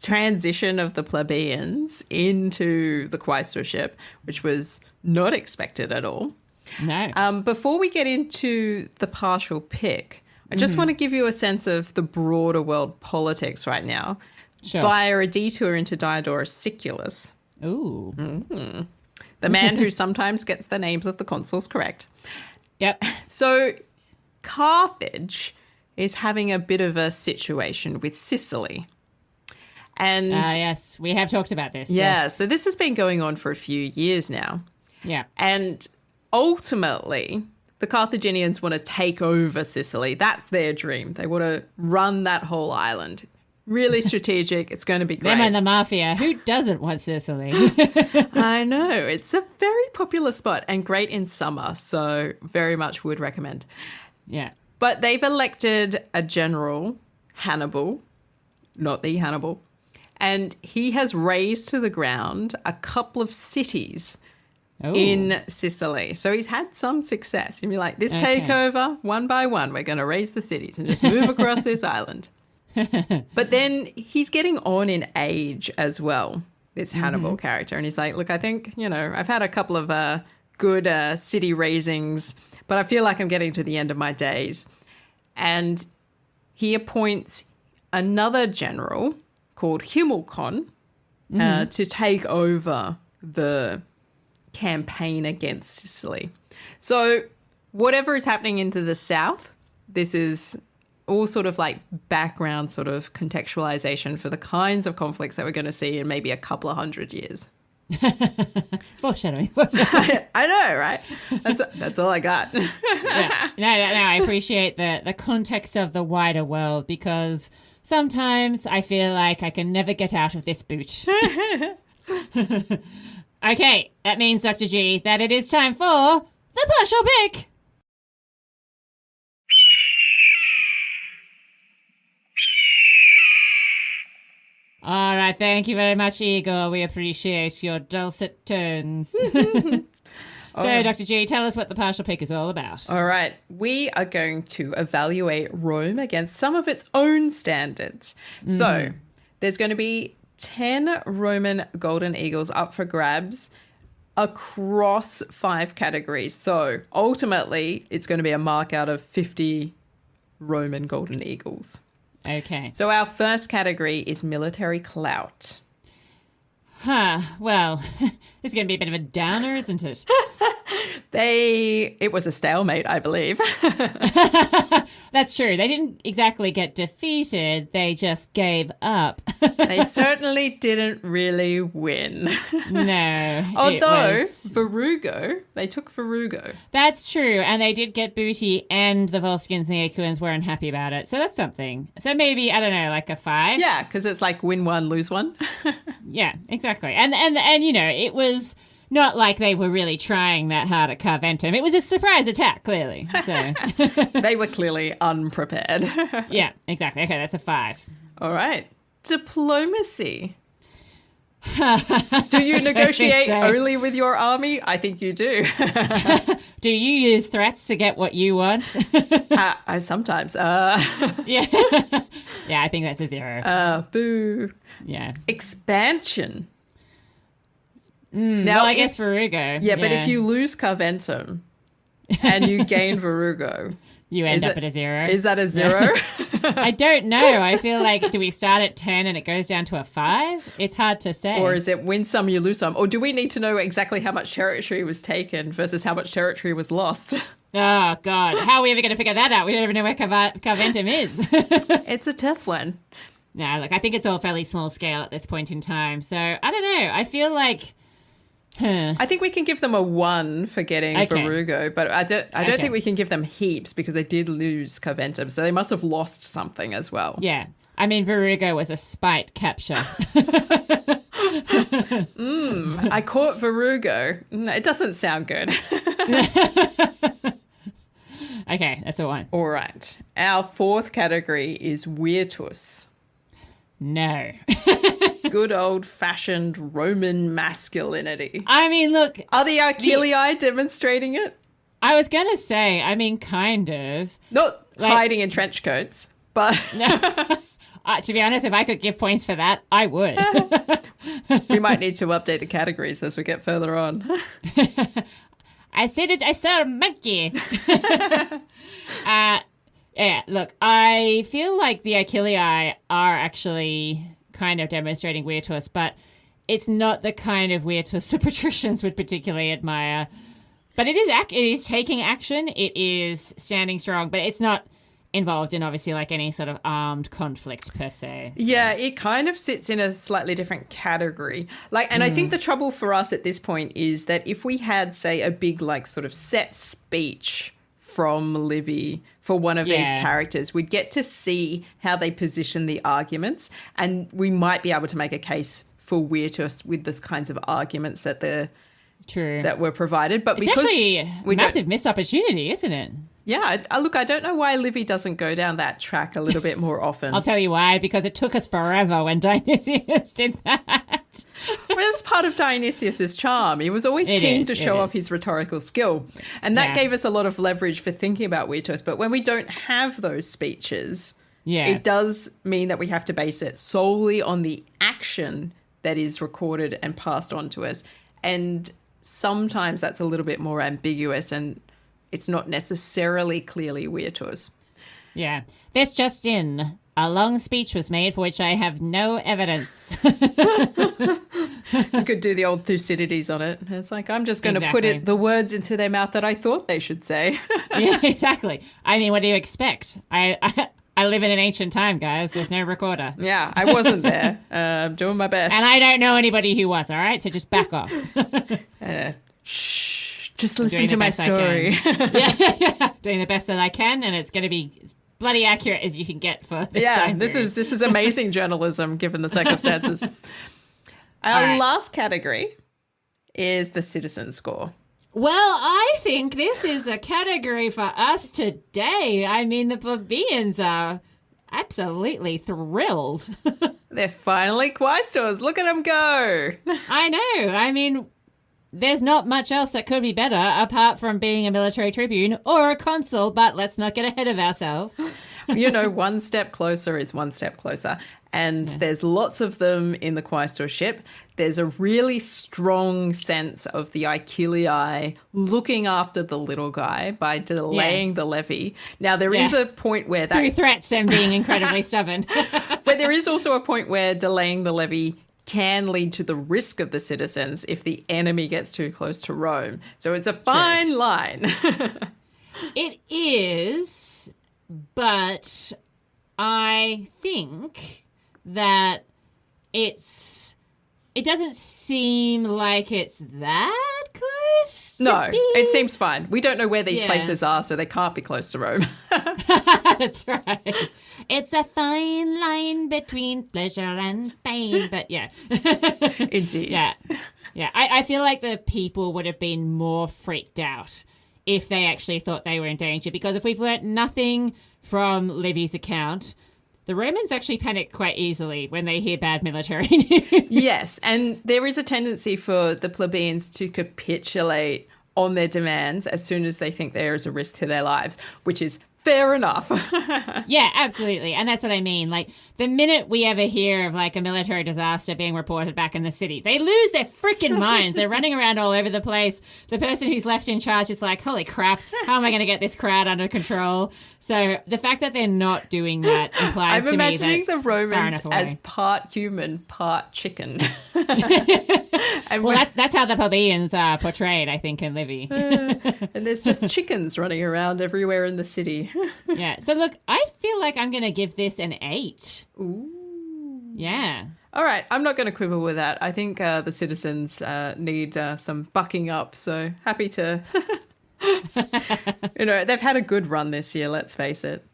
transition of the plebeians into the quaestorship, which was not expected at all. No. Before we get into the partial pick, I just want to give you a sense of the broader world politics right now via a detour into Diodorus Siculus, Ooh. the man who sometimes gets the names of the consuls correct. Yep. So Carthage is having a bit of a situation with Sicily. And Yes, we have talked about this. yeah, Yes. so this has been going on for a few years now. Yeah. And ultimately, the Carthaginians want to take over Sicily. That's their dream. They want to run that whole island. Really strategic. It's going to be great. Them and the mafia. Who doesn't want Sicily? I know. It's a very popular spot and great in summer. So very much would recommend. Yeah. But they've elected a general, Hannibal, not the Hannibal. And he has razed to the ground a couple of cities Ooh. in Sicily. So he's had some success. You'd be like, this Okay. takeover, one by one, we're going to raise the cities and just move across this island. But then he's getting on in age as well, this Hannibal character. And he's like, look, I think, you know, I've had a couple of good city raisings, but I feel like I'm getting to the end of my days. And he appoints another general called Humilcon to take over the campaign against Sicily. So whatever is happening into the south, this is all sort of like background sort of contextualization for the kinds of conflicts that we're going to see in maybe a couple of 100 years. Foreshadowing. I know, right? That's all I got. Yeah. No, I appreciate the context of the wider world, because sometimes I feel like I can never get out of this boot. Okay, that means, Dr. G, that it is time for the partial pick. All right, thank you very much, Igor. We appreciate your dulcet tones. So, Dr. G, tell us what the partial pick is all about. All right. We are going to evaluate Rome against some of its own standards. So there's going to be 10 Roman golden eagles up for grabs across 5 categories. So ultimately, it's going to be a mark out of 50 Roman golden eagles. Okay. So our first category is military clout. Well, this is going to be a bit of a downer, isn't it? It was a stalemate, I believe. That's true. They didn't exactly get defeated. They just gave up. They certainly didn't really win. No. Although Verrugo, they took Verrugo. That's true. And they did get booty, and the Volscians and the Aequians weren't happy about it. So that's something. So maybe, I don't know, like a 5? Yeah, because it's like win one, lose one. Yeah, exactly. And you know, it was not like they were really trying that hard at Carventum. It was a surprise attack, clearly. So They were clearly unprepared. yeah, exactly. Okay, that's a 5. All right. Diplomacy. Do you negotiate so. only with your army? I think you do. Do you use threats to get what you want? I sometimes. Yeah. Yeah, I think that's a 0. Boo. Yeah. Expansion. Well, I guess Verrugo. Yeah, but if you lose Carventum and you gain Verrugo, You end up at a 0. Is that a 0? I don't know. I feel like, do we start at 10 and it goes down to a 5? It's hard to say. Or is it win some, you lose some? Or do we need to know exactly how much territory was taken versus how much territory was lost? Oh, God. How are we ever going to figure that out? We don't even know where Carventum is. It's a tough one. No, look, I think it's all fairly small scale at this point in time. So, I don't know. I feel like... I think we can give them a 1 for getting Verrugo, but I don't think we can give them heaps because they did lose Carventum, so they must have lost something as well. Yeah. I mean, Verrugo was a spite capture. I caught Verrugo. It doesn't sound good. Okay, that's a 1. All right. Our 4th category is Virtus. No. Good old-fashioned Roman masculinity. I mean, look... Are the Icilii demonstrating it? I was going to say, I mean, kind of. Not hiding in trench coats, but... To be honest, if I could give points for that, I would. We might need to update the categories as we get further on. I saw a monkey. Yeah, look, I feel like the Icilii are actually kind of demonstrating virtus, but it's not the kind of virtus the patricians would particularly admire. But it is taking action, it is standing strong, but it's not involved in obviously like any sort of armed conflict per se. Yeah, it kind of sits in a slightly different category. I think the trouble for us at this point is that if we had, say, a big like sort of set speech from Livy for one of these characters, we'd get to see how they position the arguments, and we might be able to make a case for Virtus with those kinds of arguments that were provided. But it's because actually a massive missed opportunity, isn't it? Yeah, look, I don't know why Livy doesn't go down that track a little bit more often. I'll tell you why, because it took us forever when Dionysius did that. Well, it was part of Dionysius's charm. He was always keen to show off his rhetorical skill. And that gave us a lot of leverage for thinking about Virtus. But when we don't have those speeches, it does mean that we have to base it solely on the action that is recorded and passed on to us. And sometimes that's a little bit more ambiguous and it's not necessarily clearly Virtus. Yeah. This just in. A long speech was made for which I have no evidence. You could do the old Thucydides on it. It's like, I'm just going to put the words into their mouth that I thought they should say. Yeah, exactly. I mean, what do you expect? I live in an ancient time, guys. There's no recorder. Yeah, I wasn't there. I'm doing my best. And I don't know anybody who was, all right? So just back off. Shh. Just listen to my story. Yeah. Doing the best that I can, and it's going to be bloody accurate as you can get for this time period. This is amazing journalism given the circumstances. Our last category is the citizen score. Well, I think this is a category for us today. I mean, the plebeians are absolutely thrilled. They're finally quaestors. Look at them go. I know. I mean, there's not much else that could be better apart from being a military tribune or a consul, but let's not get ahead of ourselves. One step closer is one step closer. And there's lots of them in the quaestorship. There's a really strong sense of the Icilii looking after the little guy by delaying the levy. Now, there is a point where that... Through threats and being incredibly stubborn. But there is also a point where delaying the levy can lead to the risk of the citizens if the enemy gets too close to Rome. So it's a fine line. It is, but I think that it doesn't seem like it's that close. No, it seems fine. We don't know where these places are, so they can't be close to Rome. That's right. It's a fine line between pleasure and pain, but yeah. Indeed. Yeah. I feel like the people would have been more freaked out if they actually thought they were in danger, because if we've learnt nothing from Livy's account, the Romans actually panic quite easily when they hear bad military news. Yes, and there is a tendency for the plebeians to capitulate on their demands as soon as they think there is a risk to their lives, which is Fair enough. Yeah, absolutely. And that's what I mean. Like, the minute we ever hear of like a military disaster being reported back in the city, they lose their freaking minds. They're running around all over the place. The person who's left in charge is like, holy crap, how am I going to get this crowd under control? So the fact that they're not doing that implies I'm to me imagining that's the Romans far enough as away. part human, part chicken. And Well, that's how the plebeians are portrayed, I think, in Livy. and there's just chickens running around everywhere in the city. Yeah. So look, I feel like I'm going to give this an 8. Ooh. Yeah. All right, I'm not going to quibble with that. I think the citizens need some bucking up, so happy to... they've had a good run this year, let's face it.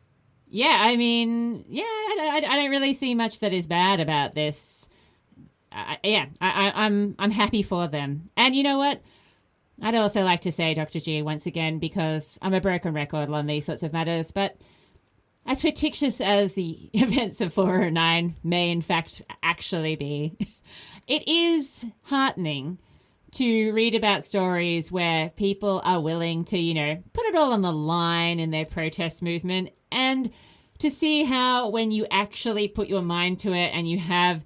Yeah, I mean, yeah, I don't really see much that is bad about this. I'm happy for them. And you know what? I'd also like to say, Dr. G, once again, because I'm a broken record on these sorts of matters, but as fictitious as the events of 409 may in fact actually be, it is heartening to read about stories where people are willing to, put it all on the line in their protest movement, and to see how when you actually put your mind to it and you have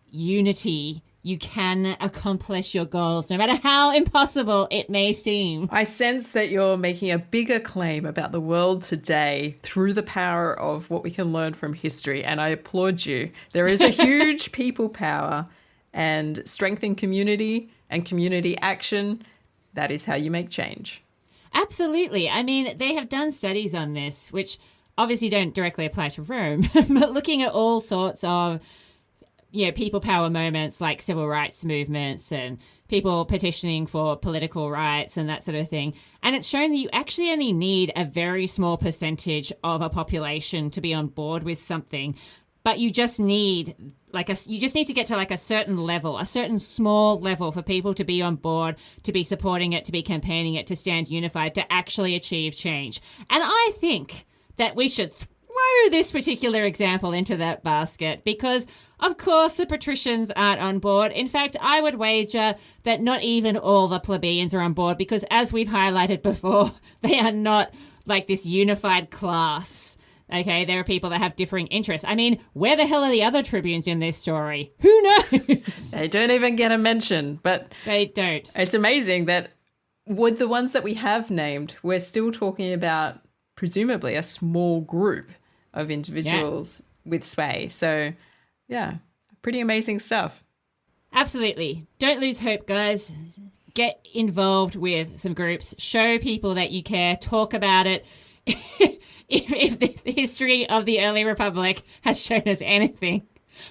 unity, you can accomplish your goals, no matter how impossible it may seem. I sense that you're making a bigger claim about the world today through the power of what we can learn from history, and I applaud you. There is a huge people power, and strength in community and community action, that is how you make change. Absolutely. I mean, they have done studies on this, which obviously don't directly apply to Rome, but looking at all sorts of people power moments like civil rights movements and people petitioning for political rights and that sort of thing. And it's shown that you actually only need a very small percentage of a population to be on board with something, but you just need to get to like a certain level, a certain small level for people to be on board, to be supporting it, to be campaigning it, to stand unified, to actually achieve change. And I think that we should throw this particular example into that basket because, of course, the patricians aren't on board. In fact, I would wager that not even all the plebeians are on board because, as we've highlighted before, they are not like this unified class. Okay, there are people that have differing interests. I mean, where the hell are the other tribunes in this story? Who knows? They don't even get a mention, but... They don't. It's amazing that with the ones that we have named, we're still talking about presumably a small group of individuals with sway. So, yeah, pretty amazing stuff. Absolutely. Don't lose hope, guys. Get involved with some groups. Show people that you care. Talk about it. If the history of the early republic has shown us anything,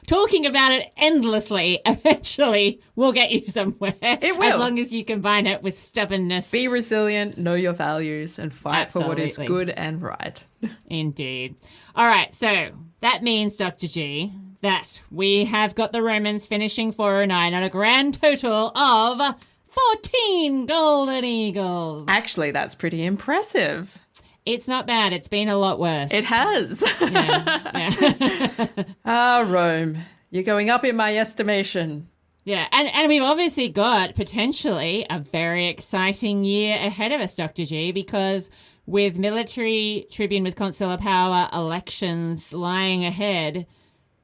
talking about it endlessly eventually will get you somewhere. It will. As long as you combine it with stubbornness. Be resilient, know your values, and fight for what is Absolutely. good and right. Indeed. All right, so that means, Dr. G, that we have got the Romans finishing 409 on a grand total of 14 golden eagles. Actually, that's pretty impressive. It's not bad. It's been a lot worse. It has. Yeah. Ah, Rome, you're going up in my estimation. Yeah, and we've obviously got potentially a very exciting year ahead of us, Dr. G, because with military, tribune with consular power, elections lying ahead,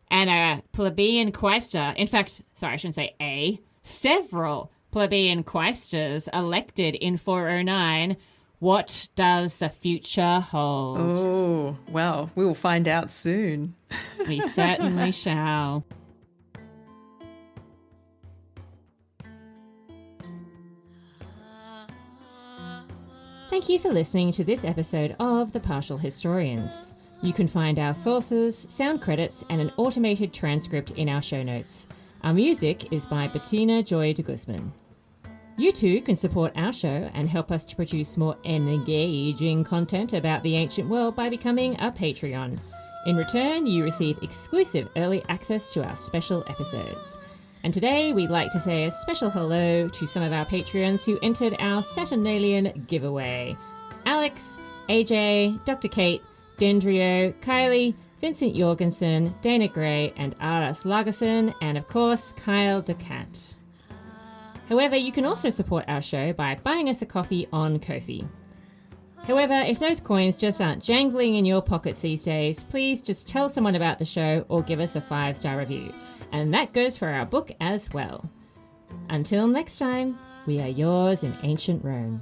and a plebeian quaestor, in fact, sorry, I shouldn't say several plebeian quaestors elected in 409, what does the future hold? Oh, well, we will find out soon. We certainly shall. Thank you for listening to this episode of The Partial Historians. You can find our sources, sound credits, and an automated transcript in our show notes. Our music is by Bettina Joy de Guzman. You too can support our show and help us to produce more engaging content about the ancient world by becoming a Patreon. In return, you receive exclusive early access to our special episodes. And today, we'd like to say a special hello to some of our Patreons who entered our Saturnalian giveaway. Alex, AJ, Dr. Kate, Dendrio, Kylie, Vincent Jorgensen, Dana Gray, and Aras Lagerson, and of course, Kyle DeCat. However, you can also support our show by buying us a coffee on Ko-fi. However, if those coins just aren't jangling in your pockets these days, please just tell someone about the show or give us a 5-star review. And that goes for our book as well. Until next time, we are yours in ancient Rome.